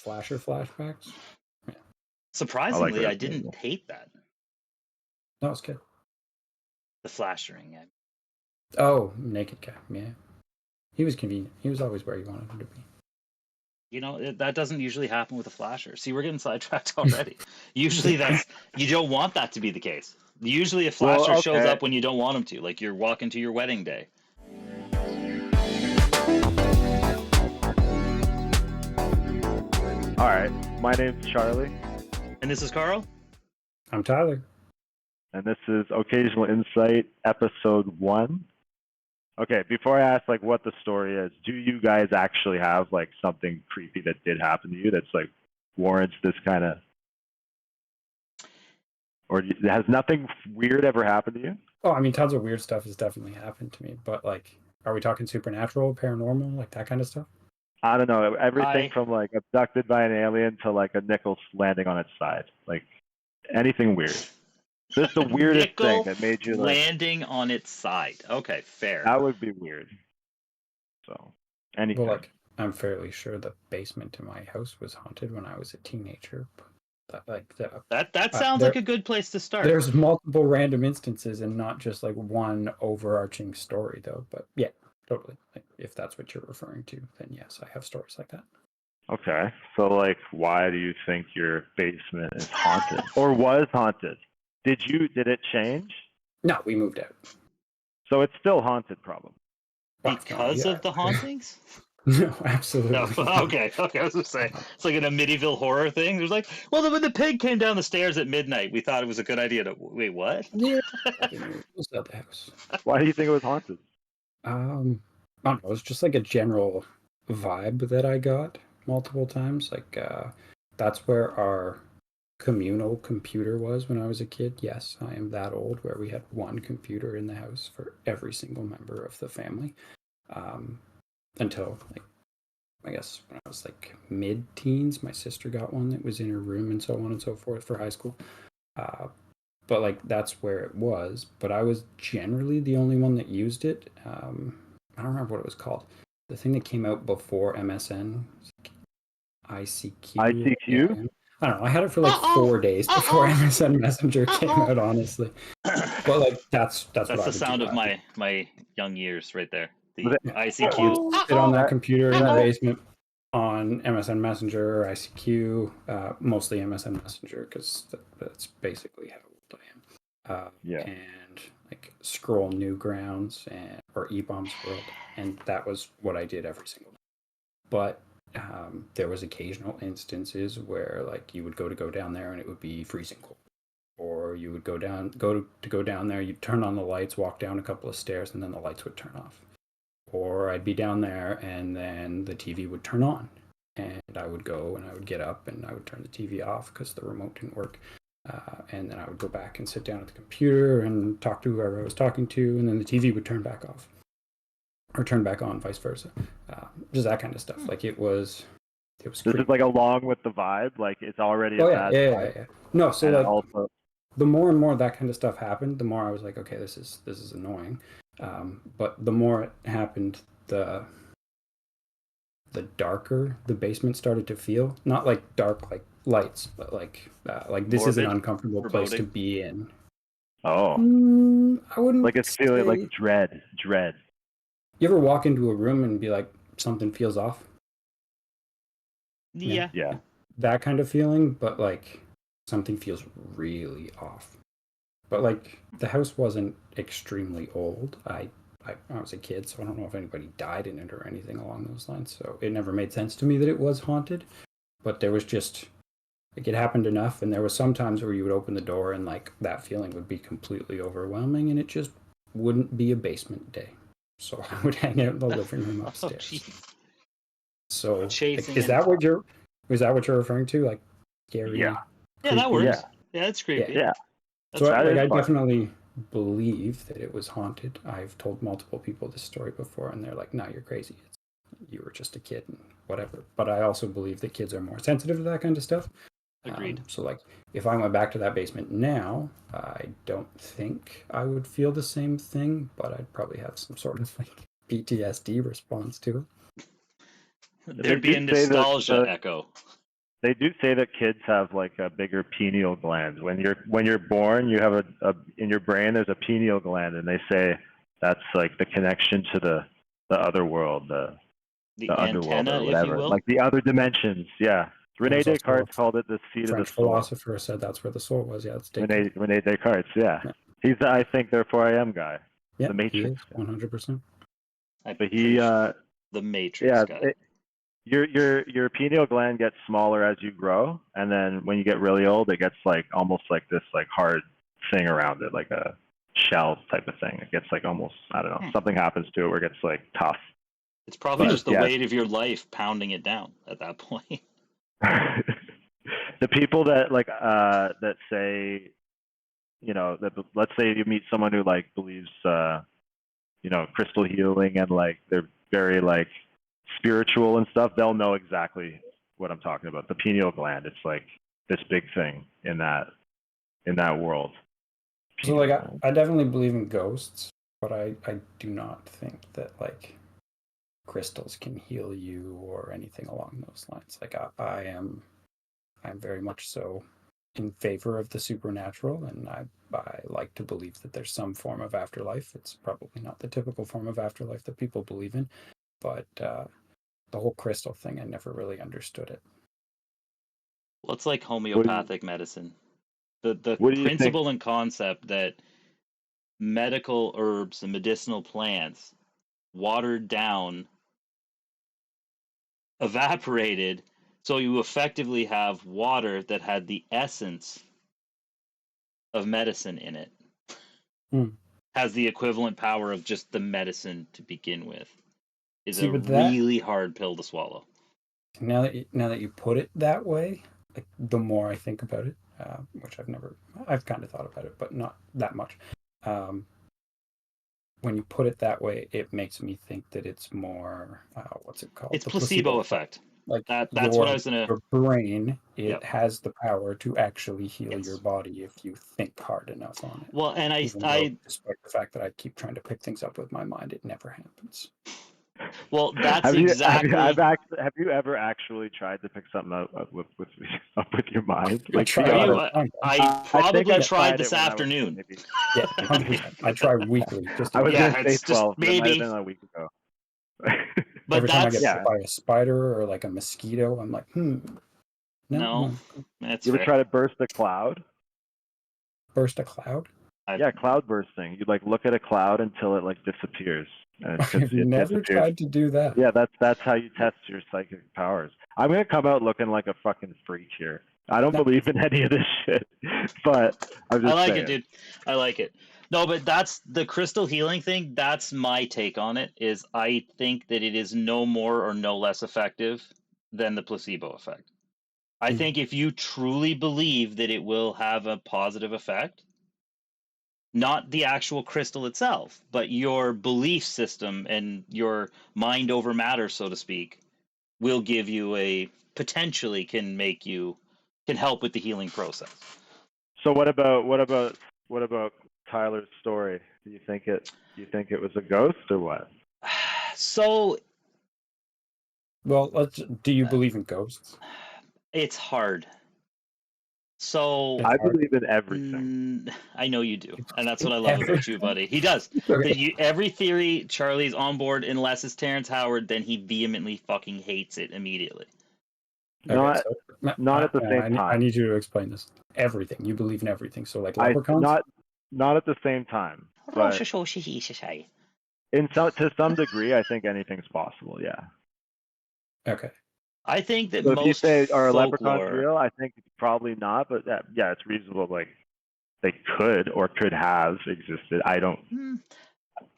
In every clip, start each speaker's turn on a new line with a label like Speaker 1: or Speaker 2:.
Speaker 1: flasher flashbacks. Yeah.
Speaker 2: Surprisingly, I didn't hate that.
Speaker 1: That was good.
Speaker 2: The flashering. Yeah.
Speaker 1: Oh, naked guy. Yeah. He was convenient. He was always where you wanted him to be.
Speaker 2: You know, that doesn't usually happen with a flasher. See, we're getting sidetracked already. Usually you don't want that to be the case. Usually a flasher shows up when you don't want him to, like you're walking to your wedding day.
Speaker 3: All right, my name's Charlie.
Speaker 2: And this is Carl.
Speaker 1: I'm Tyler.
Speaker 3: And this is Occasional Insight, episode 1. Okay, before I ask what the story is, do you guys actually have something creepy that did happen to you that's warrants this kind of, or has nothing weird ever happened to you?
Speaker 1: Oh, I mean, tons of weird stuff has definitely happened to me, but are we talking supernatural, paranormal, that kind of stuff?
Speaker 3: I don't know, everything from abducted by an alien to a nickel landing on its side, anything weird. This is the weirdest thing that made you
Speaker 2: landing on its side. Okay, fair.
Speaker 3: That would be weird. So, anything.
Speaker 1: Well, I'm fairly sure the basement in my house was haunted when I was a teenager.
Speaker 2: That sounds like a good place to start.
Speaker 1: There's multiple random instances and not just one overarching story, though. But yeah, totally. If that's what you're referring to, then yes, I have stories like that.
Speaker 3: Okay, so why do you think your basement is haunted or was haunted? Did it change?
Speaker 1: No, we moved out.
Speaker 3: So it's still haunted, probably.
Speaker 2: Because of the hauntings?
Speaker 1: No, absolutely.
Speaker 2: No. Okay. I was going to say, it's like in a medieval horror thing. There's when the pig came down the stairs at midnight, we thought it was a good idea to... Wait, what?
Speaker 1: Yeah. It was at the house.
Speaker 3: Why do you think it was haunted?
Speaker 1: I don't know. It was just a general vibe that I got multiple times. That's where our communal computer was when I was a kid. Yes, I am that old, where we had one computer in the house for every single member of the family. Until I guess when I was mid-teens, my sister got one that was in her room and so on and so forth for high school. But that's where it was. But I was generally the only one that used it. I don't remember what it was called. The thing that came out before MSN, ICQ.
Speaker 3: ICQ?
Speaker 1: Yeah. I don't know. I had it for 4 days before MSN Messenger came out, honestly. But that's
Speaker 2: the sound of my young years right there. The ICQ.
Speaker 1: Sit on that computer in the basement on MSN Messenger or ICQ, mostly MSN Messenger, because that's basically how old I am. And scroll Newgrounds or E-Bombs World, and that was what I did every single day. But there was occasional instances where you would go down there and it would be freezing cold, or you would go down there, you'd turn on the lights, walk down a couple of stairs, and then the lights would turn off. Or I'd be down there and then the TV would turn on, and I would go and I would get up and I would turn the TV off because the remote didn't work, and then I would go back and sit down at the computer and talk to whoever I was talking to, and then the TV would turn back off. Or turn back on, vice versa. Just that kind of stuff. It was
Speaker 3: This is along with the vibe. It's already
Speaker 1: bad
Speaker 3: vibe.
Speaker 1: Yeah. No, so
Speaker 3: also,
Speaker 1: the more and more that kind of stuff happened, the more I was okay, this is annoying. But the more it happened, the darker the basement started to feel. Not dark lights, but this is an uncomfortable place to be in.
Speaker 3: Oh.
Speaker 1: I wouldn't.
Speaker 3: It's feeling dread.
Speaker 1: You ever walk into a room and be something feels off?
Speaker 2: Yeah.
Speaker 1: That kind of feeling, but something feels really off. But the house wasn't extremely old. I was a kid, so I don't know if anybody died in it or anything along those lines. So it never made sense to me that it was haunted. But there was just it happened enough, and there was some times where you would open the door and that feeling would be completely overwhelming, and it just wouldn't be a basement day. So I would hang out in the living room upstairs. So is that what you're referring to? Scary?
Speaker 2: Yeah, that works. Yeah, that's creepy.
Speaker 3: Yeah.
Speaker 1: So I definitely believe that it was haunted. I've told multiple people this story before, and they're like, "No, you're crazy. You were just a kid and whatever." But I also believe that kids are more sensitive to that kind of stuff.
Speaker 2: Agreed.
Speaker 1: So if I went back to that basement now, I don't think I would feel the same thing, but I'd probably have some sort of PTSD response to it.
Speaker 2: There'd be a nostalgia echo.
Speaker 3: They do say that kids have like a bigger pineal gland. When you're born, you have a in your brain there's a pineal gland, and they say that's like the connection to the other world, the underworld
Speaker 2: antenna,
Speaker 3: or
Speaker 2: if you
Speaker 3: whatever,
Speaker 2: will.
Speaker 3: like the other dimensions. Yeah, Rene
Speaker 1: There's also
Speaker 3: Descartes called it the seat of the
Speaker 1: French
Speaker 3: soul.
Speaker 1: philosopher said that's where the soul was. Yeah, it's Descartes.
Speaker 3: Rene Descartes. Yeah,
Speaker 1: Yeah.
Speaker 3: he's the I think therefore I am guy.
Speaker 1: Yeah,
Speaker 3: The
Speaker 1: he
Speaker 3: Matrix.
Speaker 1: is 100%.
Speaker 3: But he
Speaker 2: the Matrix
Speaker 3: yeah.
Speaker 2: guy.
Speaker 3: Your pineal gland gets smaller as you grow, and then when you get really old, it gets like almost like this like hard thing around it, like a shell type of thing. It gets like almost, I don't know, something happens to it where it gets like tough.
Speaker 2: It's probably just the
Speaker 3: yeah.
Speaker 2: weight of your life pounding it down at that point.
Speaker 3: The people that like that say, you know, that let's say you meet someone who like believes you know, crystal healing and like they're very like spiritual and stuff, they'll know exactly what I'm talking about. The pineal gland, it's like this big thing in that world.
Speaker 1: So like I definitely believe in ghosts, but I do not think that like crystals can heal you or anything along those lines. Like I'm very much so in favor of the supernatural, and I like to believe that there's some form of afterlife. It's probably not the typical form of afterlife that people believe in, but the whole crystal thing, I never really understood it.
Speaker 2: Well, it's like homeopathic medicine. The
Speaker 3: What do you
Speaker 2: principle
Speaker 3: think?
Speaker 2: and concept that medical herbs and medicinal plants watered down, evaporated, so you effectively have water that had the essence of medicine in it. Has the equivalent power of just the medicine to begin with. Is a really hard pill to swallow.
Speaker 1: Now that you put it that way, like the more I think about it, which I've kind of thought about it, but not that much. When you put it that way, it makes me think that it's more what's it called?
Speaker 2: It's the placebo effect.
Speaker 1: Like
Speaker 2: that's what I was gonna.
Speaker 1: Your brain, it has the power to actually heal your body if you think hard enough on it.
Speaker 2: Well, and
Speaker 1: despite the fact that I keep trying to pick things up with my mind, it never happens.
Speaker 2: Well, that's
Speaker 3: have you ever actually tried to pick something up with your mind? Like,
Speaker 2: I probably tried this afternoon.
Speaker 1: Yeah, 100%. I try weekly.
Speaker 3: I was going to say 12.
Speaker 2: Maybe.
Speaker 3: It might have been a week ago.
Speaker 1: But every time I get bit by a spider or like a mosquito, I'm like,
Speaker 2: No. That's
Speaker 3: you ever try to burst a cloud?
Speaker 1: Burst a cloud?
Speaker 3: Yeah, cloud bursting. You like look at a cloud until it like disappears.
Speaker 1: I've never tried to do that.
Speaker 3: Yeah, that's how you test your psychic powers. I'm gonna come out looking like a fucking freak here. I don't believe in any of this shit, but I'm just saying.
Speaker 2: It, dude. I like it. No, but that's the crystal healing thing. That's my take on it. Is I think that it is no more or no less effective than the placebo effect. I think if you truly believe that it will have a positive effect, not the actual crystal itself, but your belief system and your mind over matter, so to speak, will give you potentially can help with the healing process.
Speaker 3: So what about Tyler's story? Do you think it was a ghost or what?
Speaker 2: So,
Speaker 1: well, do you believe in ghosts?
Speaker 2: It's hard. So
Speaker 3: I believe in everything.
Speaker 2: I know you do, and that's what I love about you, buddy. He does. Every theory Charlie's on board, unless it's Terrence Howard, then he vehemently fucking hates it immediately.
Speaker 3: Not at the same time.
Speaker 1: I need you to explain this. Everything. You believe in everything. So like leprechauns?
Speaker 3: Not at the same time. But to some degree, I think anything's possible. Yeah.
Speaker 1: Okay.
Speaker 2: I think that
Speaker 3: so
Speaker 2: most
Speaker 3: if you say are
Speaker 2: folklore,
Speaker 3: leprechauns real, I think probably not. But yeah, it's reasonable. Like they could have existed. I don't.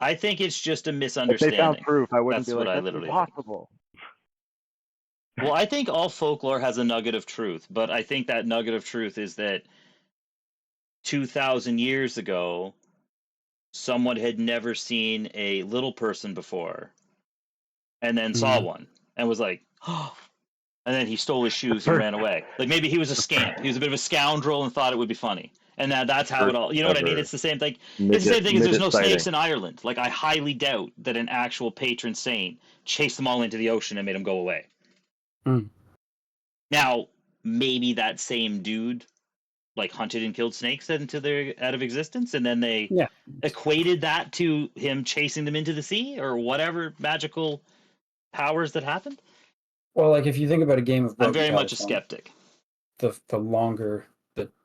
Speaker 2: I think it's just a misunderstanding.
Speaker 3: If they found proof, I wouldn't be like, that's impossible.
Speaker 2: Well, I think all folklore has a nugget of truth, but I think that nugget of truth is that 2,000 years ago, someone had never seen a little person before, and then saw one, and was like, oh. And then he stole his shoes and ran away. Like maybe he was a scamp. He was a bit of a scoundrel and thought it would be funny. And that's how it all. You know what I mean? It's the same thing. It's the same thing as there's no snakes in Ireland. Like I highly doubt that an actual patron saint chased them all into the ocean and made them go away. Now, maybe that same dude like hunted and killed snakes out of existence, and then they equated that to him chasing them into the sea or whatever magical powers that happened.
Speaker 1: Well, like if you think about a game of broken
Speaker 2: I'm very
Speaker 1: telephone,
Speaker 2: much a skeptic.
Speaker 1: The longer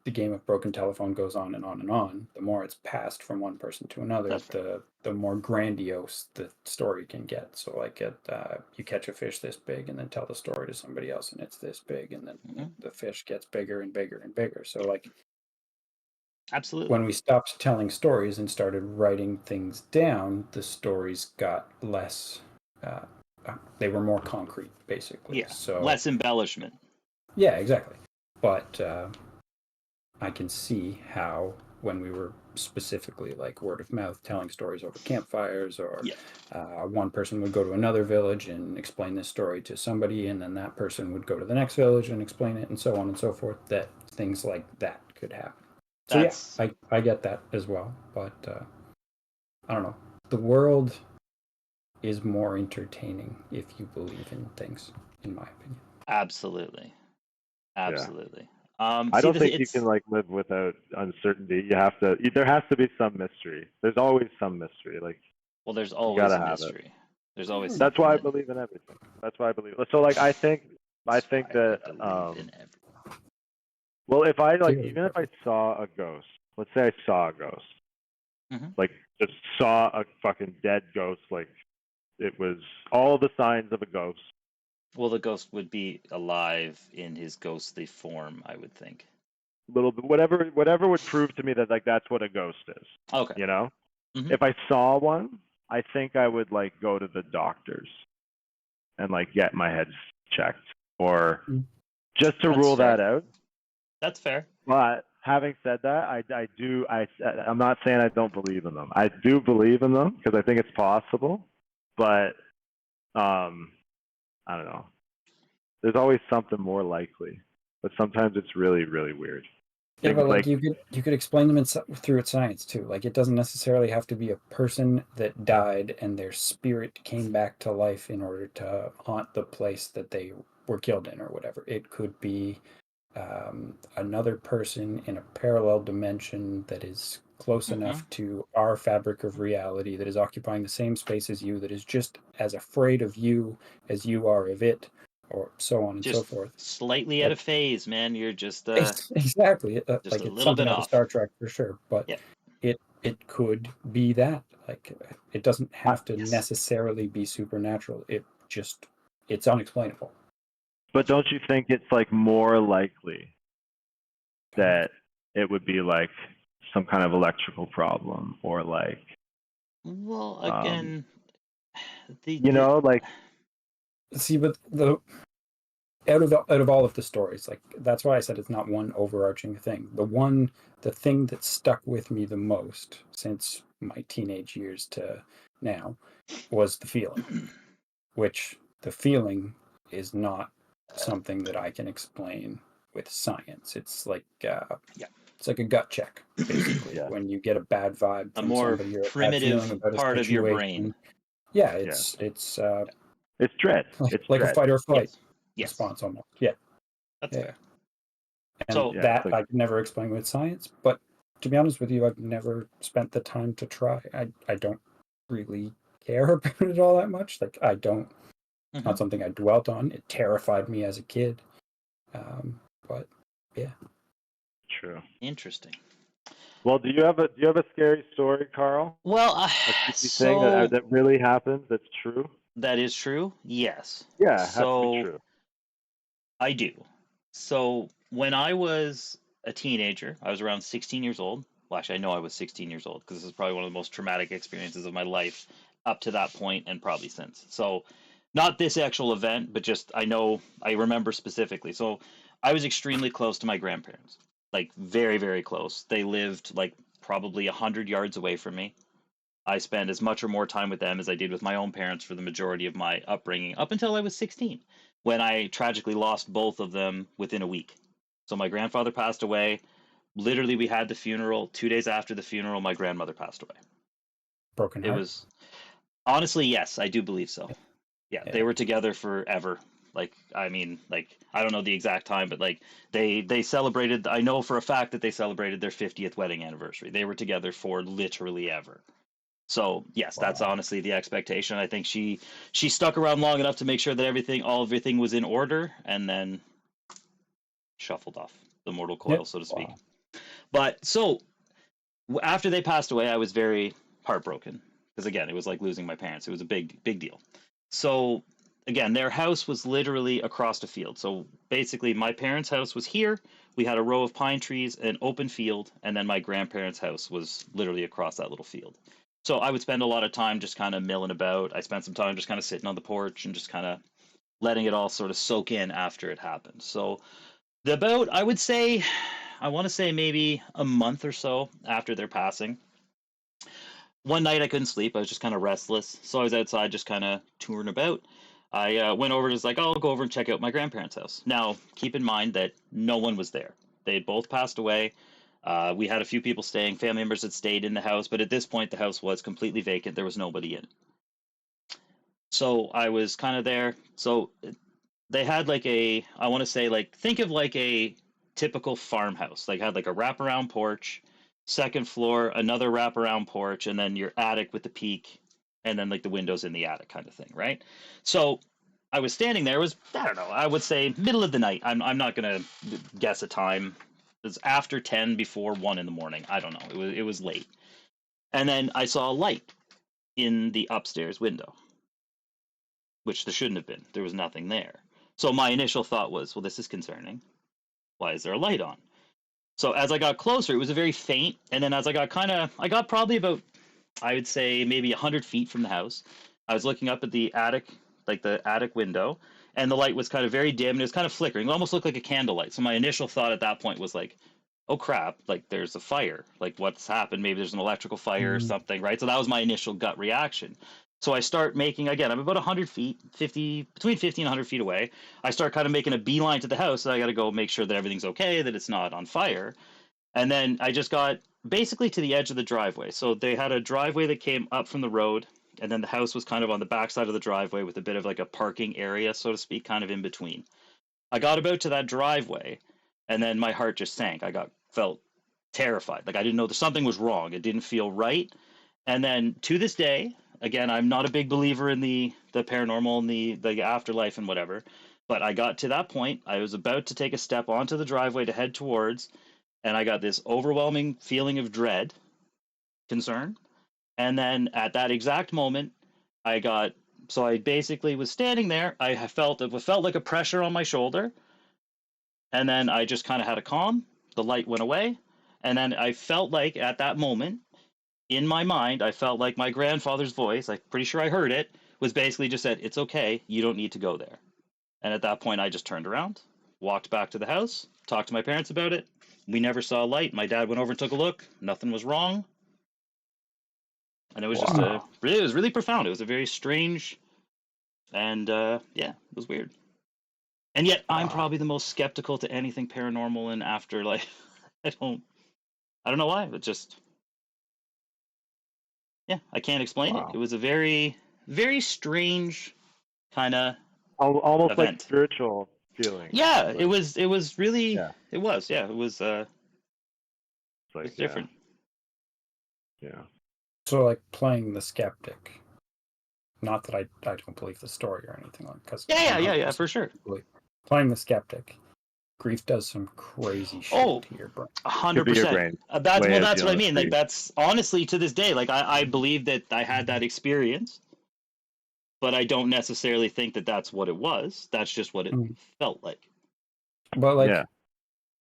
Speaker 1: the game of broken telephone goes on and on and on, the more it's passed from one person to another, the more grandiose the story can get. So like you catch a fish this big and then tell the story to somebody else and it's this big, and then the fish gets bigger and bigger and bigger. So like,
Speaker 2: absolutely,
Speaker 1: when we stopped telling stories and started writing things down, the stories got less they were more concrete, basically.
Speaker 2: Yeah,
Speaker 1: so
Speaker 2: less embellishment.
Speaker 1: Yeah, exactly. But I can see how when we were specifically like word of mouth telling stories over campfires, or one person would go to another village and explain this story to somebody, and then that person would go to the next village and explain it, and so on and so forth, that things like that could happen. So I get that as well. But I don't know. The world is more entertaining if you believe in things, in my opinion.
Speaker 2: Absolutely.
Speaker 3: I don't think you can like live without uncertainty. You have to. There has to be some mystery. There's always some mystery. Like,
Speaker 2: well, there's always a mystery. There's always.
Speaker 3: That's why I believe in everything. That's why I believe. So like, I think that. Well, if I like, even if I saw a ghost, let's say I saw a ghost, like just saw a fucking dead ghost, like it was all the signs of a ghost.
Speaker 2: Well, the ghost would be alive in his ghostly form, I would think.
Speaker 3: Little bit, whatever would prove to me that like that's what a ghost is.
Speaker 2: Okay.
Speaker 3: You know, if I saw one, I think I would like go to the doctors and like get my head checked, or just to rule that out.
Speaker 2: That's fair.
Speaker 3: But having said that, I'm not saying I don't believe in them. I do believe in them because I think it's possible. But I don't know. There's always something more likely, but sometimes it's really, really weird.
Speaker 1: Yeah, but like you could explain them through its science too. Like it doesn't necessarily have to be a person that died and their spirit came back to life in order to haunt the place that they were killed in or whatever. It could be another person in a parallel dimension that is close enough to our fabric of reality, that is occupying the same space as you, that is just as afraid of you as you are of it, or so on and so forth.
Speaker 2: Slightly out of phase, man. You're just
Speaker 1: exactly
Speaker 2: just
Speaker 1: like
Speaker 2: a
Speaker 1: it's
Speaker 2: little
Speaker 1: something
Speaker 2: bit
Speaker 1: out
Speaker 2: off.
Speaker 1: of Star Trek for sure, but it could be that. Like it doesn't have to necessarily be supernatural. It's unexplainable.
Speaker 3: But don't you think it's like more likely that it would be like some kind of electrical problem, or like?
Speaker 2: Well, again,
Speaker 3: like.
Speaker 1: See, but out of all of the stories, like that's why I said it's not one overarching thing. The thing that stuck with me the most since my teenage years to now was the feeling, which the feeling is not something that I can explain with science. It's like it's like a gut check, basically. When you get a bad vibe from somebody, or a bad feeling about a
Speaker 2: part
Speaker 1: situation,
Speaker 2: of your brain.
Speaker 1: Yeah, it's
Speaker 3: dread.
Speaker 1: It's
Speaker 3: dread.
Speaker 1: A fight or flight response almost. Yeah.
Speaker 2: That's fair.
Speaker 1: And I could never explain with science, but to be honest with you, I've never spent the time to try. I don't really care about it all that much. Like it's not something I dwelt on. It terrified me as a kid. But yeah.
Speaker 3: True.
Speaker 2: Interesting.
Speaker 3: Well, do you have a scary story, Carl?
Speaker 2: Well,
Speaker 3: a creepy thing that really happens that's true?
Speaker 2: That is true. Yes.
Speaker 3: Yeah, it has to be true.
Speaker 2: I do. So when I was a teenager, I was around 16 years old. Well, actually, I know I was 16 years old because this is probably one of the most traumatic experiences of my life up to that point, and probably since. So not this actual event, but just I remember specifically. So I was extremely close to my grandparents, like very, very close. They lived like probably 100 yards away from me. I spent as much or more time with them as I did with my own parents for the majority of my upbringing up until I was 16, when I tragically lost both of them within a week. So my grandfather passed away. Literally, we had the funeral. 2 days after the funeral, my grandmother passed away.
Speaker 1: Broken heart?
Speaker 2: It was, honestly, yes, I do believe so. Yeah, they were together forever. Like, I mean, like, I don't know the exact time, but like they celebrated. I know for a fact that they celebrated their 50th wedding anniversary. They were together for literally ever. So yes, that's
Speaker 3: Wow.
Speaker 2: honestly the expectation. I think she stuck around long enough to make sure that everything was in order, and then shuffled off the mortal coil,
Speaker 1: Yep.
Speaker 2: so to speak.
Speaker 3: Wow.
Speaker 2: But so after they passed away, I was very heartbroken because again, it was like losing my parents. It was a big deal. So again, their house was literally across the field. So basically, my parents' house was here. We had a row of pine trees, an open field, and then my grandparents' house was literally across that little field. So I would spend a lot of time just kind of milling about. I spent some time just kind of sitting on the porch and just kind of letting it all sort of soak in after it happened. So I would say, I want to say maybe a month or so after their passing. One night I couldn't sleep. I was just kind of restless. So I was outside just kind of touring about. I went over just like, oh, I'll go over and check out my grandparents' house. Now, keep in mind that no one was there. They had both passed away. We had a few people staying, family members had stayed in the house, but at this point, the house was completely vacant. There was nobody in. So I was kind of there. So they had like I want to say, like, think of like a typical farmhouse. Like, had like a wraparound porch, second floor, another wraparound porch, and then your attic with the peak, and then like the windows in the attic kind of thing, right? So I was standing there. It was, I don't know, I would say middle of the night. I'm not gonna guess a time. It was after 10, before 1 in the morning. I don't know. It was late, and then I saw a light in the upstairs window, which there shouldn't have been. There was nothing there. So my initial thought was, well, this is concerning. Why is there a light on? So as I got closer, it was a very faint. And then as I got probably about, I would say maybe 100 feet from the house. I was looking up at the attic, like the attic window, and the light was kind of very dim and it was kind of flickering. It almost looked like a candlelight. So my initial thought at that point was like, oh crap, like there's a fire. Like what's happened? Maybe there's an electrical fire or something, right? So that was my initial gut reaction. So I start making, again, I'm about 100 feet, between 50 and 100 feet away. I start kind of making a beeline to the house. So I got to go make sure that everything's okay, that it's not on fire. And then I just got basically to the edge of the driveway. So they had a driveway that came up from the road, and then the house was kind of on the backside of the driveway with a bit of like a parking area, so to speak, kind of in between. I got about to that driveway, and then my heart just sank. Felt terrified. Like I didn't know that something was wrong. It didn't feel right. And then to this day, again, I'm not a big believer in the paranormal and the afterlife and whatever, but I got to that point. I was about to take a step onto the driveway to head towards, and I got this overwhelming feeling of dread, concern. And then at that exact moment, I basically was standing there. It felt like a pressure on my shoulder, and then I just kind of had a calm. The light went away, and then I felt like at that moment, in my mind, I felt like my grandfather's voice, I'm pretty sure I heard it, was basically just said, "It's okay, you don't need to go there." And at that point, I just turned around, walked back to the house, talked to my parents about it. We never saw a light. My dad went over and took a look. Nothing was wrong. And it was just it was really profound. It was a very strange, and yeah, it was weird. And yet, I'm probably the most skeptical to anything paranormal and afterlife. I don't know why, but just, yeah, I can't explain it. It was a very, very strange kind of
Speaker 3: Almost like
Speaker 2: event.
Speaker 3: spiritual feeling.
Speaker 2: Yeah,
Speaker 3: Like,
Speaker 2: it was really,
Speaker 3: yeah.
Speaker 2: it was, yeah, it was,
Speaker 3: It's
Speaker 2: it
Speaker 3: like,
Speaker 2: was different.
Speaker 3: Yeah.
Speaker 1: So, like playing the skeptic. Not that I don't believe the story or anything like, because
Speaker 2: Yeah, for sure.
Speaker 1: Playing the skeptic, grief does some crazy shit to your brain.
Speaker 2: 100%. That's what I mean. Like,
Speaker 3: Grief.
Speaker 2: that's honestly to this day. Like, I believe that I had that experience, but I don't necessarily think that that's what it was. That's just what it felt like.
Speaker 1: But like,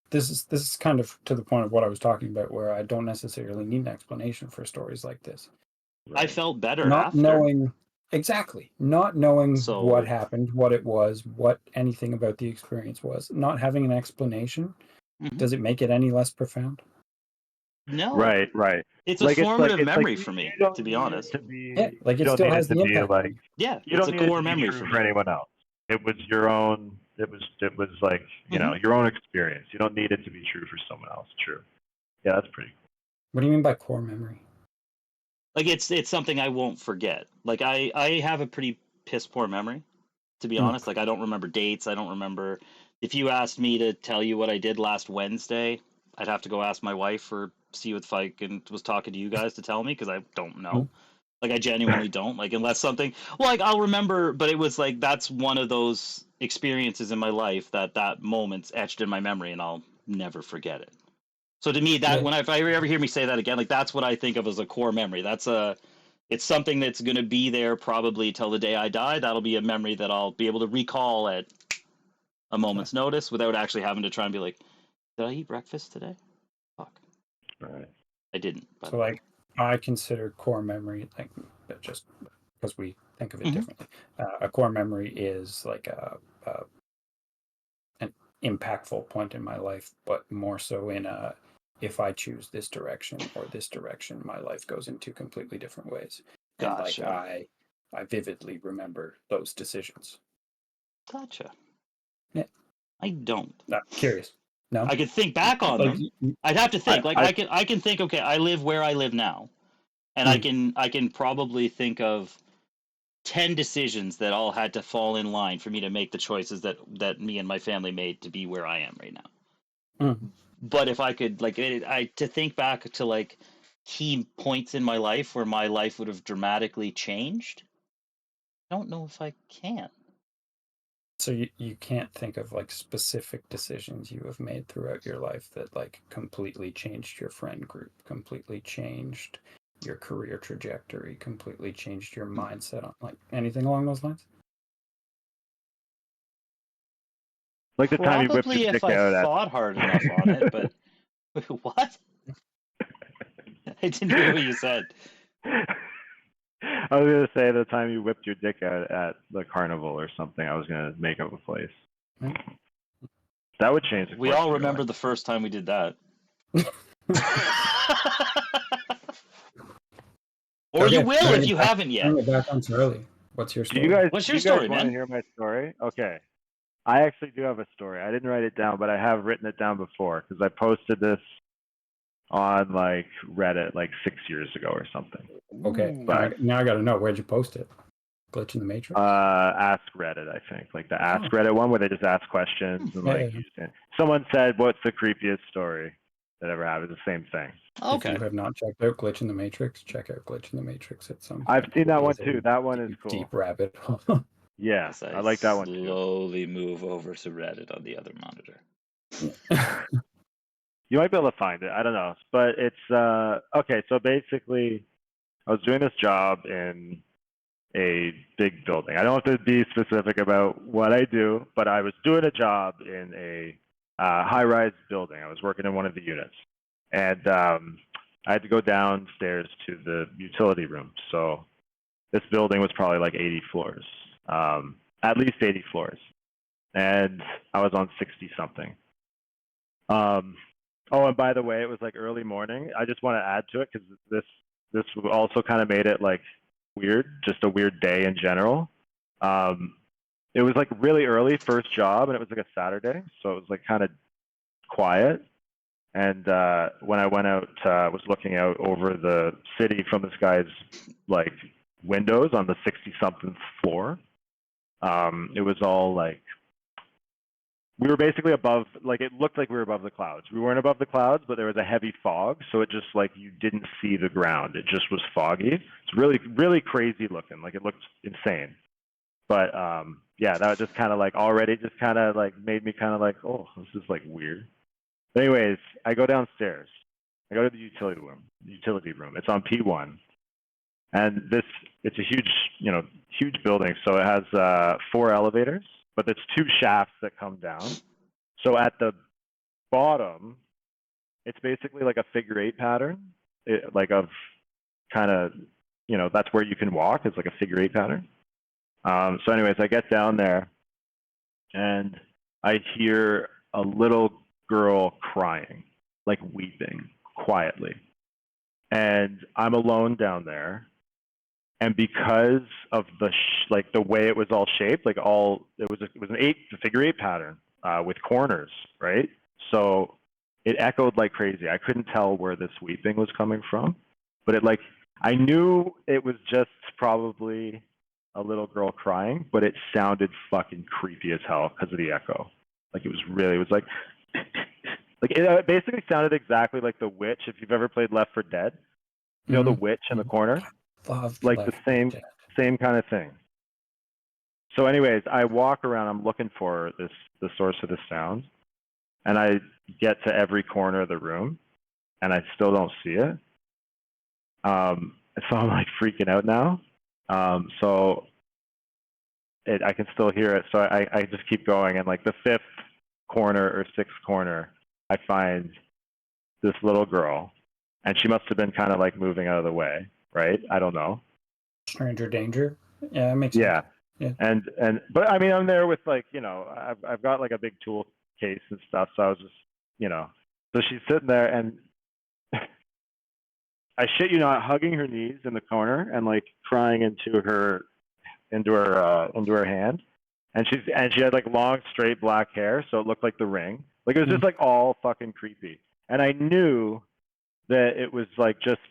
Speaker 1: this is kind of to the point of what I was talking about, where I don't necessarily need an explanation for stories like this.
Speaker 2: Right. I felt better
Speaker 1: not
Speaker 2: after.
Speaker 1: knowing
Speaker 2: So,
Speaker 1: what happened, what it was, what anything about the experience was, not having an explanation. Does it make it any less profound?
Speaker 2: No.
Speaker 3: Right.
Speaker 2: It's a formative memory for me, to be honest.
Speaker 1: Like it still has the impact.
Speaker 3: Like,
Speaker 2: yeah,
Speaker 3: you
Speaker 2: it's
Speaker 3: don't
Speaker 2: a
Speaker 3: need
Speaker 2: core
Speaker 3: it to
Speaker 2: memory
Speaker 3: be true
Speaker 2: for
Speaker 3: for
Speaker 2: me.
Speaker 3: anyone else. It was your own. It was like, you know, your own experience. You don't need it to be true for someone else. True. Yeah, that's pretty cool.
Speaker 1: What do you mean by core memory?
Speaker 2: Like it's something I won't forget. Like I have a pretty piss poor memory, to be honest. Like, I don't remember dates. I don't remember. If you asked me to tell you what I did last Wednesday, I'd have to go ask my wife or see if I was talking to you guys to tell me, because I don't know. Like, I genuinely don't. Like, unless something, well, like, I'll remember, but it was like, that's one of those experiences in my life that moment's etched in my memory, and I'll never forget it. So to me, that if I ever hear me say that again, like, that's what I think of as a core memory. It's something that's going to be there probably till the day I die. That'll be a memory that I'll be able to recall at a moment's notice without actually having to try and be like, did I eat breakfast today? Fuck.
Speaker 3: Right.
Speaker 2: I didn't. But...
Speaker 1: So, like, I consider core memory, like, just because we think of it differently. A core memory is like an impactful point in my life, but more so in if I choose this direction or this direction, my life goes in two completely different ways.
Speaker 2: Gotcha.
Speaker 1: And like I vividly remember those decisions.
Speaker 2: Gotcha.
Speaker 1: Yeah.
Speaker 2: I don't.
Speaker 1: No, curious. No.
Speaker 2: I could think back on them. I'd have to think. I can think. Okay, I live where I live now, and I can probably think of 10 decisions that all had to fall in line for me to make the choices that me and my family made to be where I am right now. But if I could, like, to think back to, like, key points in my life where my life would have dramatically changed, I don't know if I can.
Speaker 1: So you can't think of, like, specific decisions you have made throughout your life that, like, completely changed your friend group, completely changed your career trajectory, completely changed your mindset on, like, anything along those lines?
Speaker 3: Like the time you whipped your dick
Speaker 2: Probably if
Speaker 3: out
Speaker 2: I thought hard enough on it, but what? I didn't hear what you said.
Speaker 3: I was gonna say the time you whipped your dick out at the carnival or something. I was gonna make up a place. That would change the course.
Speaker 2: We all remember the first time we did that. Or okay, you will if you haven't yet.
Speaker 1: Bring it back on Charlie. What's your story?
Speaker 2: What's your story, man?
Speaker 3: Want to hear my story? Okay. I actually do have a story. I didn't write it down, but I have written it down before because I posted this on, like, Reddit like 6 years ago or something.
Speaker 1: Okay, but now I got to know, where'd you post it? Glitch in the Matrix?
Speaker 3: Ask Reddit, I think, like the Ask Reddit one where they just ask questions and someone said, "What's the creepiest story that ever happened?" It's the same thing.
Speaker 1: Okay. If you have not checked out Glitch in the Matrix, check out Glitch in the Matrix at some point.
Speaker 3: I've seen that one too. That one is cool.
Speaker 1: Deep rabbit hole.
Speaker 3: Yeah, I like that one too.
Speaker 2: Slowly move over to Reddit on the other monitor.
Speaker 3: You might be able to find it. I don't know. But it's, okay, so basically, I was doing this job in a big building. I don't have to be specific about what I do, but I was doing a job in a high-rise building. I was working in one of the units. And I had to go downstairs to the utility room. So this building was probably like 80 floors, at least 80 floors. And I was on 60-something. Oh, and by the way, it was like early morning. I just want to add to it because this also kind of made it like weird, just a weird day in general. It was like really early, first job, and it was like a Saturday, so it was like kind of quiet. And when I went out, was looking out over the city from this guy's like windows on the 60-something floor. It was all like, we were basically above, like it looked like we were above the clouds. We weren't above the clouds, but there was a heavy fog, so it just like you didn't see the ground. It just was foggy. It's really, really crazy looking. Like it looked insane. But yeah, that was just kind of like already just kind of like made me kind of like, oh, this is like weird. But anyways, I go downstairs. I go to the utility room. It's on P1. And it's a huge building. So it has 4 elevators. But there's 2 shafts that come down. So at the bottom, it's basically like a figure 8 pattern, like of kind of, that's where you can walk. It's like a figure 8 pattern. So anyways, I get down there and I hear a little girl crying, like weeping quietly. And I'm alone down there. And because of the way it was all shaped, like it was a figure 8 pattern with corners, right? So it echoed like crazy. I couldn't tell where this weeping was coming from, but I knew it was just probably a little girl crying, but it sounded fucking creepy as hell because of the echo. Like it was like like it basically sounded exactly like the witch. If you've ever played Left 4 Dead, you know the witch in the corner, like the same kind of thing. So, anyways, I walk around. I'm looking for the source of the sound, and I get to every corner of the room, and I still don't see it. So I'm like freaking out now. I can still hear it. So I just keep going, and like the 5th corner or 6th corner, I find this little girl, and she must have been kind of like moving out of the way, right? I don't know.
Speaker 1: Stranger danger. Yeah, that makes sense.
Speaker 3: Yeah. But I mean, I'm there with like, you know, I've got like a big tool case and stuff. So I was just, you know, so she's sitting there, and I shit you not, hugging her knees in the corner and like crying into her hand. And she had like long straight black hair, so it looked like The Ring. Like it was just like all fucking creepy. And I knew that it was like just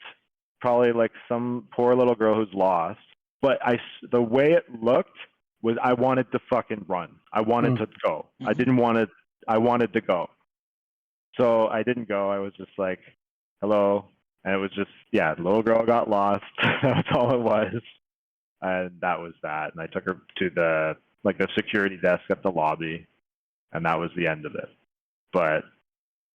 Speaker 3: probably like some poor little girl who's lost. But the way it looked was I wanted to fucking run. I wanted to go. I wanted to go. So I didn't go. I was just like, hello. And it was just, yeah, the little girl got lost. That's all it was. And that was that. And I took her to the security desk at the lobby, and that was the end of it. But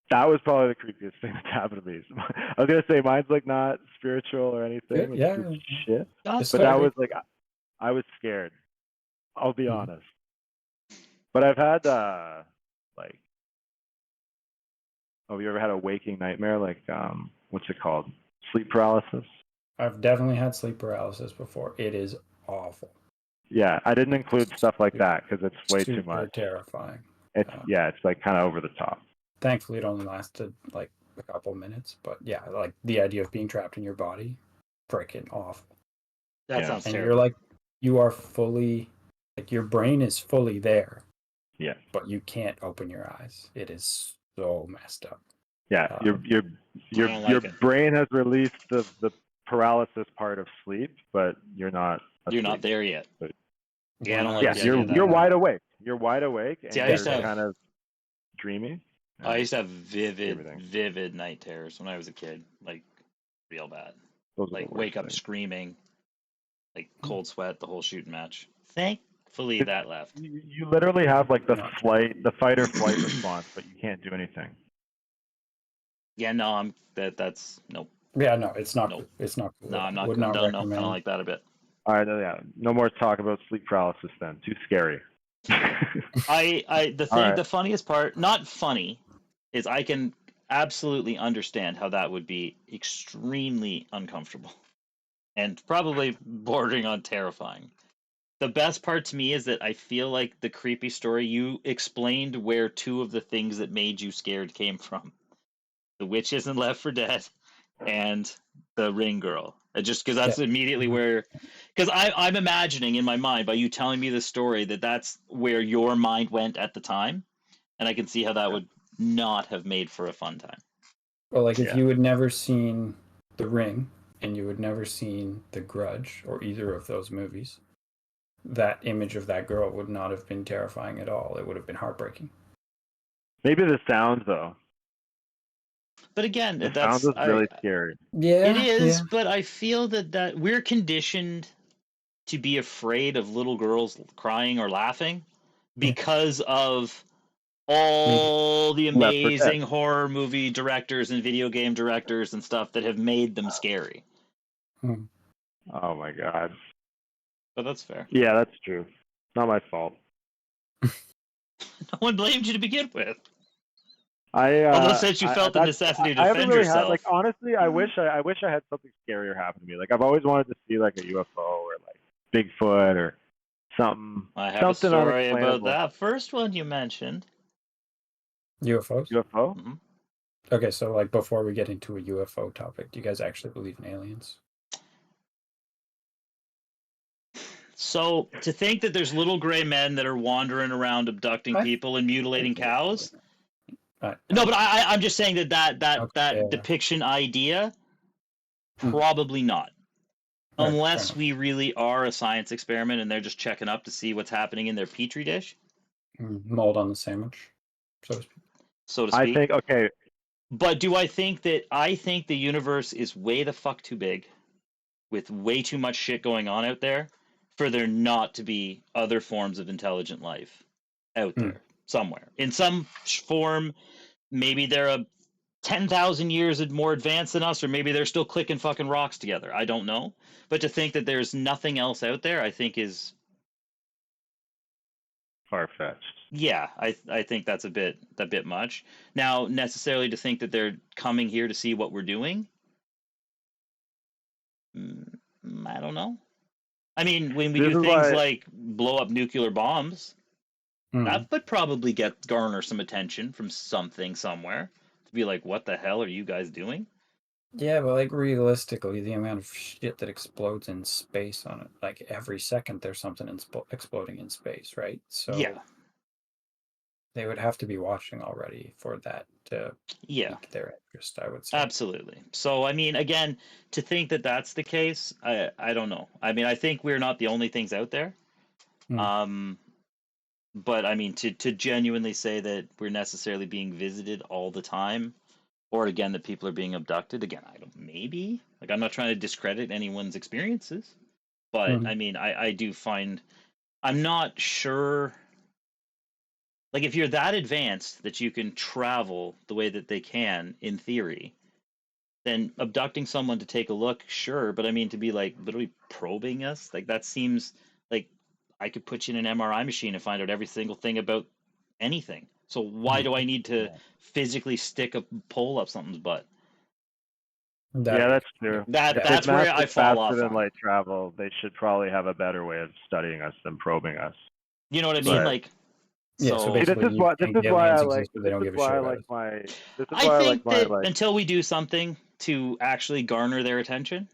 Speaker 3: that was probably the creepiest thing that's happened to me. I was gonna say mine's like not spiritual or anything.
Speaker 1: Yeah.
Speaker 3: Shit.
Speaker 1: But
Speaker 3: that was like, I was scared. I'll be honest. But I've had like, have you ever had a waking nightmare? Like, what's it called? Sleep paralysis.
Speaker 1: I've definitely had sleep paralysis before. It is awful.
Speaker 3: Yeah, I didn't include stuff like that because it's way too much.
Speaker 1: Terrifying.
Speaker 3: It's like kind of over the top.
Speaker 1: Thankfully, it only lasted like a couple minutes, but yeah, like the idea of being trapped in your body, freaking awful.
Speaker 2: That sounds terrible.
Speaker 1: And you're like, you are fully, like your brain is fully there.
Speaker 3: Yeah.
Speaker 1: But you can't open your eyes. It is so messed up.
Speaker 3: Yeah, your brain has released the paralysis part of sleep, but you're not.
Speaker 2: You're not there yet.
Speaker 3: But,
Speaker 2: yeah, I don't like
Speaker 3: you're wide awake. You're wide awake, and
Speaker 2: you're
Speaker 3: kind of dreamy.
Speaker 2: I used to have vivid night terrors when I was a kid, like real bad. Like wake up screaming, like cold sweat, the whole shooting match. Thankfully, that left.
Speaker 3: You literally have like the fight or flight response, but you can't do anything.
Speaker 2: Yeah, no, that's nope.
Speaker 1: Yeah, no, it's not.
Speaker 2: Nope.
Speaker 1: It's not. Cool.
Speaker 2: No, I'm not.
Speaker 1: Would not
Speaker 2: recommend. I don't like that a bit.
Speaker 3: All right, yeah, no more talk about sleep paralysis then. Too scary.
Speaker 2: The funniest part, not funny, is I can absolutely understand how that would be extremely uncomfortable and probably bordering on terrifying. The best part to me is that I feel like the creepy story, you explained where 2 of the things that made you scared came from. The witch isn't Left 4 Dead and the Ring girl. Just because that's immediately where, because I'm imagining in my mind by you telling me the story that's where your mind went at the time, and I can see how that would not have made for a fun time.
Speaker 1: Well, like if you had never seen The Ring and you had never seen The Grudge or either of those movies, that image of that girl would not have been terrifying at all. It would have been heartbreaking.
Speaker 3: Maybe the sound though.
Speaker 2: But again,
Speaker 3: the sound is really scary.
Speaker 1: Yeah,
Speaker 2: it is. Yeah. But I feel that we're conditioned to be afraid of little girls crying or laughing because of all the amazing horror movie directors and video game directors and stuff that have made them scary.
Speaker 3: Oh my god.
Speaker 2: But that's fair.
Speaker 3: Yeah, that's true. Not my fault.
Speaker 2: No one blamed you to begin with.
Speaker 3: Although
Speaker 2: since you felt the necessity to defend yourself.
Speaker 3: Like honestly, I wish I had something scarier happen to me. Like I've always wanted to see like a UFO or like Bigfoot or something.
Speaker 2: I have a story about that first one you mentioned.
Speaker 1: UFOs?
Speaker 3: UFO?
Speaker 2: Mm-hmm.
Speaker 1: Okay, so like before we get into a UFO topic, do you guys actually believe in aliens?
Speaker 2: So to think that there's little gray men that are wandering around abducting people and mutilating cows. No, but I'm just saying that depiction idea, probably not. Unless we really are a science experiment and they're just checking up to see what's happening in their petri dish,
Speaker 1: mold on the sandwich, so to speak.
Speaker 3: I think, okay.
Speaker 2: But do I think the universe is way the fuck too big, with way too much shit going on out there, for there not to be other forms of intelligent life out there somewhere in some form? Maybe they're a 10,000 years more advanced than us, or maybe they're still clicking fucking rocks together. I don't know. But to think that there's nothing else out there, I think is
Speaker 3: far-fetched.
Speaker 2: Yeah, I think that's a bit much. Now, necessarily to think that they're coming here to see what we're doing, I don't know. I mean, when we do things like blow up nuclear bombs, that would probably garner some attention from something somewhere to be like, what the hell are you guys doing?
Speaker 1: Yeah, but like realistically, the amount of shit that explodes in space on it, like every second there's something exploding in space, right? So
Speaker 2: yeah,
Speaker 1: they would have to be watching already for that to pique their interest, I would say.
Speaker 2: Absolutely. So, I mean, again, to think that that's the case, I don't know. I mean, I think we're not the only things out there. But I mean, to genuinely say that we're necessarily being visited all the time, or again that people are being abducted, again, I don't. Maybe, like, I'm not trying to discredit anyone's experiences, but I mean, I do find, I'm not sure. Like, if you're that advanced that you can travel the way that they can, in theory, then abducting someone to take a look, sure. But I mean, to be like literally probing us, like, that seems like I could put you in an MRI machine and find out every single thing about anything. So why do I need to physically stick a pole up something's butt?
Speaker 3: Yeah, that's true.
Speaker 2: That's where I fall off.
Speaker 3: Faster than light travel, they should probably have a better way of studying us than probing us.
Speaker 2: You know what I mean? Like,
Speaker 1: yeah. So basically,
Speaker 3: this is why I like. This is why I like my.
Speaker 2: I think that until we do something to actually garner their attention,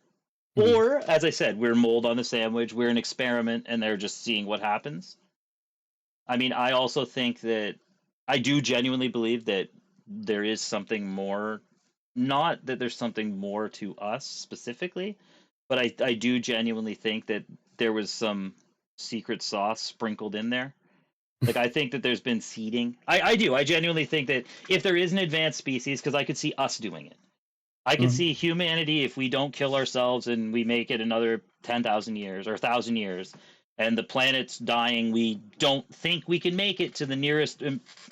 Speaker 2: or as I said, we're mold on the sandwich, we're an experiment, and they're just seeing what happens. I mean, I also think that I do genuinely believe that there is something more. Not that there's something more to us specifically, but I do genuinely think that there was some secret sauce sprinkled in there. Like, I think that there's been seeding. I do. I genuinely think that if there is an advanced species, because I could see us doing it. I could see humanity, if we don't kill ourselves and we make it another 10,000 years or 1,000 years, and the planet's dying, we don't think we can make it to the nearest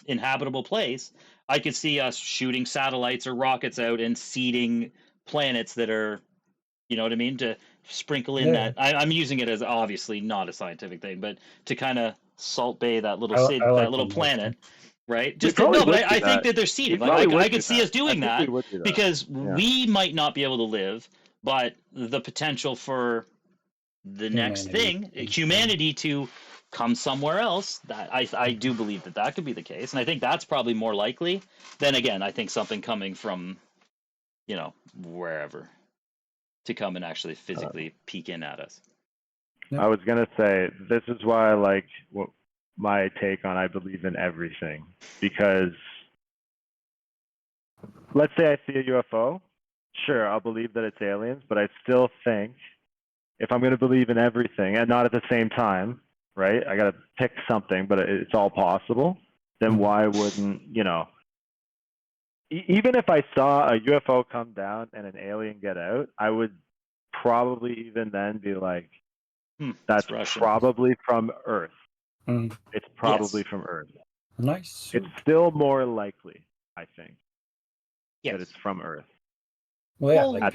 Speaker 2: inhabitable place. I could see us shooting satellites or rockets out and seeding planets that are, you know what I mean, to sprinkle in that. I'm using it as obviously not a scientific thing, but to kind of Salt Bay that little that little planet. Right? Just but I think that there's seeding. Like, I could see us doing that because we might not be able to live, but the potential for the next thing, humanity, to come somewhere else, that I do believe that could be the case, and I think that's probably more likely than, again, I think something coming from, you know, wherever to come and actually physically peek in at us.
Speaker 3: I was gonna say, this is why I like my take on I believe in everything, because let's say I see a UFO, sure, I'll believe that it's aliens, but I still think if I'm going to believe in everything and not at the same time, right? I got to pick something, but it's all possible. Then why wouldn't, you know, even if I saw a UFO come down and an alien get out, I would probably even then be like, that's probably from Earth. It's probably from Earth.
Speaker 1: Nice.
Speaker 3: It's still more likely, I think, that it's from Earth.
Speaker 1: Well, yeah, like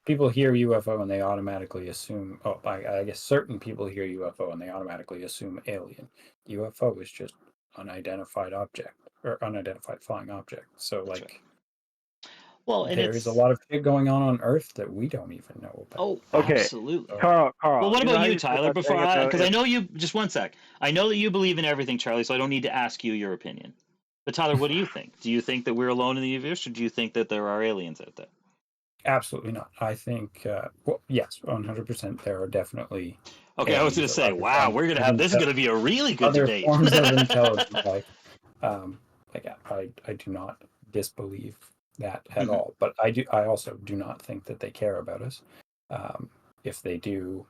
Speaker 1: people hear UFO and they automatically assume. Oh, I guess certain people hear UFO and they automatically assume alien. UFO is just unidentified object or unidentified flying object. So, like, well, and there is a lot of shit going on Earth that we don't even know about.
Speaker 2: Oh, absolutely.
Speaker 3: Carl.
Speaker 2: Well, what about you, Tyler? Before, because I know you. Just one sec. I know that you believe in everything, Charlie. So I don't need to ask you your opinion. But Tyler, what do you think? Do you think that we're alone in the universe, or do you think that there are aliens out there?
Speaker 1: Absolutely not. I think, well, yes, 100%. There are definitely.
Speaker 2: Okay, I was going to say, wow, we're going to have this is going to be a really good
Speaker 1: other
Speaker 2: debate.
Speaker 1: Forms of intelligence life. I do not disbelieve that at all, but I also do not think that they care about us. if they do,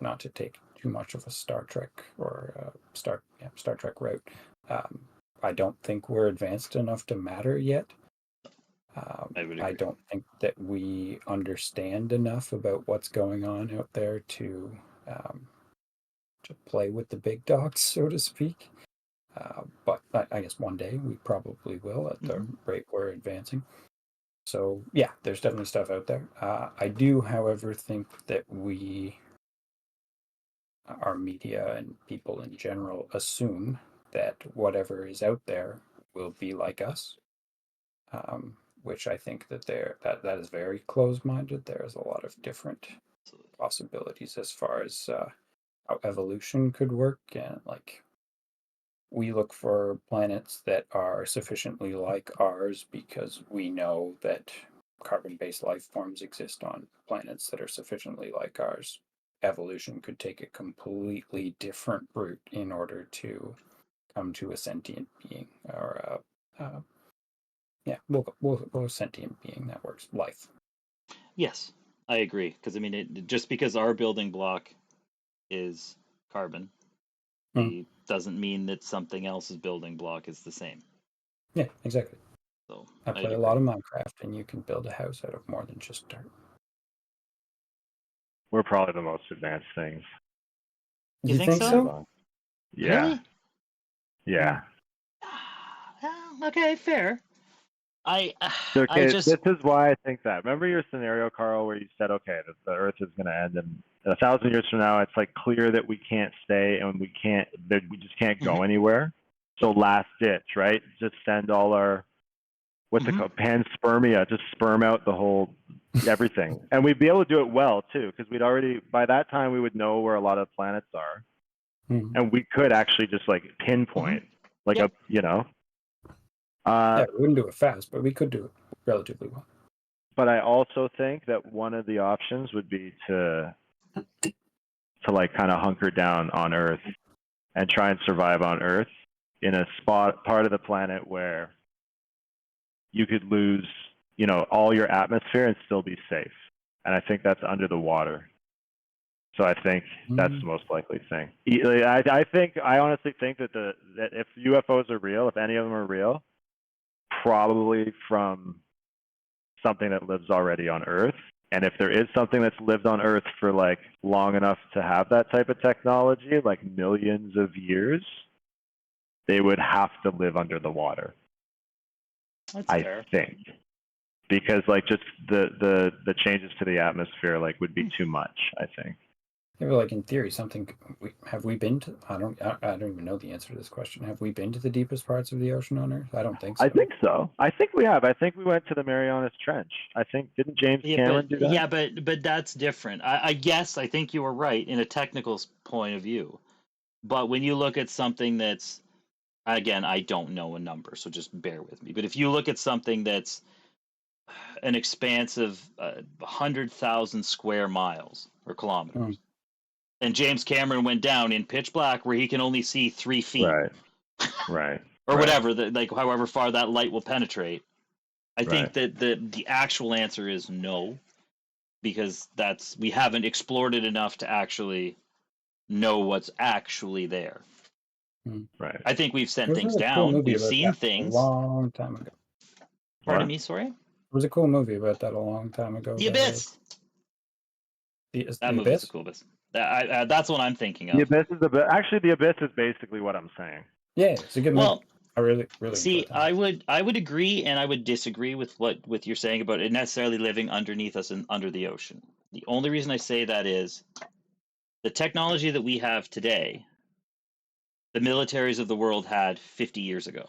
Speaker 1: not to take too much of a Star Trek or Star Trek route, I don't think we're advanced enough to matter yet. I don't think that we understand enough about what's going on out there to play with the big dogs, so to speak. But I guess one day we probably will at the rate we're advancing. So yeah, there's definitely stuff out there. I do, however, think that our media and people in general assume that whatever is out there will be like us, which I think that that is very closed-minded. There's a lot of different possibilities as far as how evolution could work, and like we look for planets that are sufficiently like ours because we know that carbon-based life forms exist on planets that are sufficiently like ours. Evolution could take a completely different route in order to come to a sentient being, or we'll go sentient being that works. Life.
Speaker 2: Yes, I agree. Because I mean, just because our building block is carbon, doesn't mean that something else's building block is the same.
Speaker 1: Yeah, exactly.
Speaker 2: So
Speaker 1: I play a lot of Minecraft, and you can build a house out of more than just dirt.
Speaker 3: We're probably the most advanced things.
Speaker 2: You think so?
Speaker 3: Yeah.
Speaker 2: Really?
Speaker 3: Yeah.
Speaker 2: Okay, fair.
Speaker 3: This is why I think that. Remember your scenario, Carl, where you said, okay, the Earth is going to end in 1,000 years from now. It's like clear that we can't stay and we just can't go anywhere. So last ditch, right? Just send all our, what's it called? Panspermia. Just sperm out the whole everything, and we'd be able to do it well too, because by that time we would know where a lot of planets are, and we could actually just like pinpoint, yeah, we
Speaker 1: wouldn't do it fast, but we could do it relatively well.
Speaker 3: But I also think that one of the options would be to like kind of hunker down on Earth and try and survive on Earth in a part of the planet where you could lose, all your atmosphere and still be safe. And I think that's under the water. So I think that's the most likely thing. I honestly think that if UFOs are real, if any of them are real, probably from something that lives already on Earth. And if there is something that's lived on Earth for like long enough to have that type of technology, like millions of years, they would have to live under the water.
Speaker 2: That's
Speaker 3: fair. I think. Because like just the changes to the atmosphere like would be too much, I think.
Speaker 1: Yeah, but like in theory, have we been to? I don't even know the answer to this question. Have we been to the deepest parts of the ocean on Earth? I don't think so.
Speaker 3: I think so. I think we have. I think we went to the Marianas Trench. I think didn't James Cameron do that?
Speaker 2: Yeah, but that's different. I guess I think you were right in a technical point of view, but when you look at something that's, again, I don't know a number, so just bear with me. But if you look at something that's an expanse of 100,000 square miles or kilometers, and James Cameron went down in pitch black where he can only see 3 feet,
Speaker 3: right,
Speaker 2: or whatever, like however far that light will penetrate. I think that the actual answer is no, because we haven't explored it enough to actually know what's actually there.
Speaker 3: Right.
Speaker 2: I think we've sent things down. We've seen things.
Speaker 1: A long time ago.
Speaker 2: Pardon me, sorry?
Speaker 1: There was a cool movie about that a long time ago.
Speaker 2: The Abyss. That movie was the coolest. That's what I'm thinking of.
Speaker 3: The Abyss is actually the Abyss is basically what I'm saying.
Speaker 1: Yeah, it's a good movie. Well, I really
Speaker 2: see. I would agree and I would disagree with what you're saying about it necessarily living underneath us and under the ocean. The only reason I say that is the technology that we have today, the militaries of the world had 50 years ago.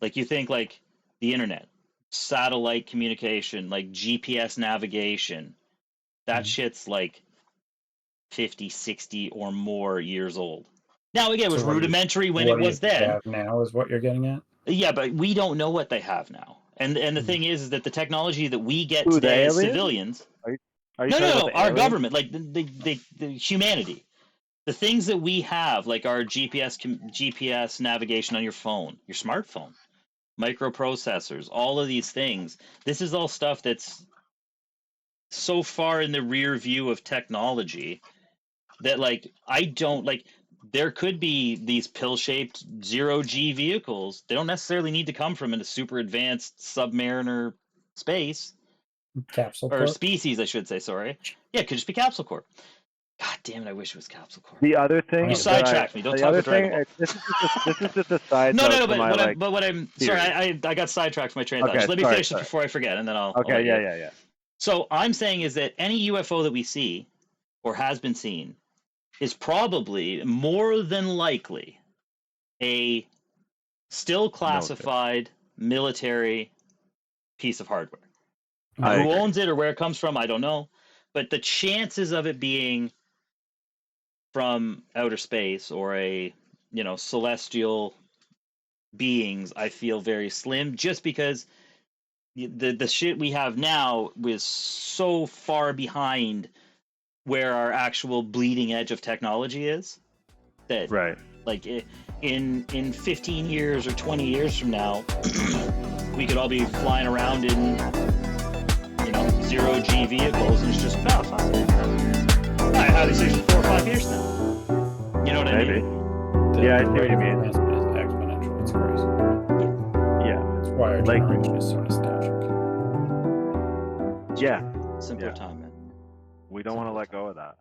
Speaker 2: Like you think like the internet, satellite communication, like GPS navigation, that shit's like 50, 60 or more years old. Now again, it was rudimentary when it was then.
Speaker 1: Have now is what you're getting at?
Speaker 2: Yeah, but we don't know what they have now. And the thing is that the technology that we get today as civilians.
Speaker 3: Are you
Speaker 2: no, our government, like the humanity. The things that we have, like our GPS navigation on your phone, your smartphone, microprocessors, all of these things. This is all stuff that's so far in the rear view of technology that like I don't like. There could be these pill-shaped zero-G vehicles. They don't necessarily need to come from a super advanced submariner space
Speaker 1: Capsule
Speaker 2: or
Speaker 1: Corp.
Speaker 2: species, I should say. Sorry, yeah, it could just be Capsule Corp. God damn it! I wish it was Capsule Corp.
Speaker 3: The other thing,
Speaker 2: You sidetracked me. Don't talk about Dragon Ball.
Speaker 3: this is just a side
Speaker 2: No,
Speaker 3: note
Speaker 2: no,
Speaker 3: for
Speaker 2: no.
Speaker 3: my
Speaker 2: But what I'm sorry, I got sidetracked from my train of thought.
Speaker 3: Okay,
Speaker 2: Just let me
Speaker 3: sorry,
Speaker 2: finish
Speaker 3: sorry.
Speaker 2: this before I forget, and then I'll.
Speaker 3: Okay,
Speaker 2: I'll
Speaker 3: yeah.
Speaker 2: So I'm saying is that any UFO that we see or has been seen is probably more than likely a still classified military piece of hardware. Now, who owns it or where it comes from, I don't know. But the chances of it being from outer space or a, celestial beings, I feel very slim, just because the shit we have now was so far behind where our actual bleeding edge of technology is that
Speaker 3: Right.
Speaker 2: like in 15 years or 20 years from now we could all be flying around in zero-G vehicles, and it's just fuck it. I have these things for 4 or 5 years now. You know what I mean?
Speaker 3: Yeah, I see what you mean.
Speaker 1: Is exponential. It's crazy.
Speaker 3: Yeah.
Speaker 1: That's why our generation is so nostalgic.
Speaker 3: Yeah.
Speaker 2: Simpler time, man.
Speaker 3: We don't want to let go of that.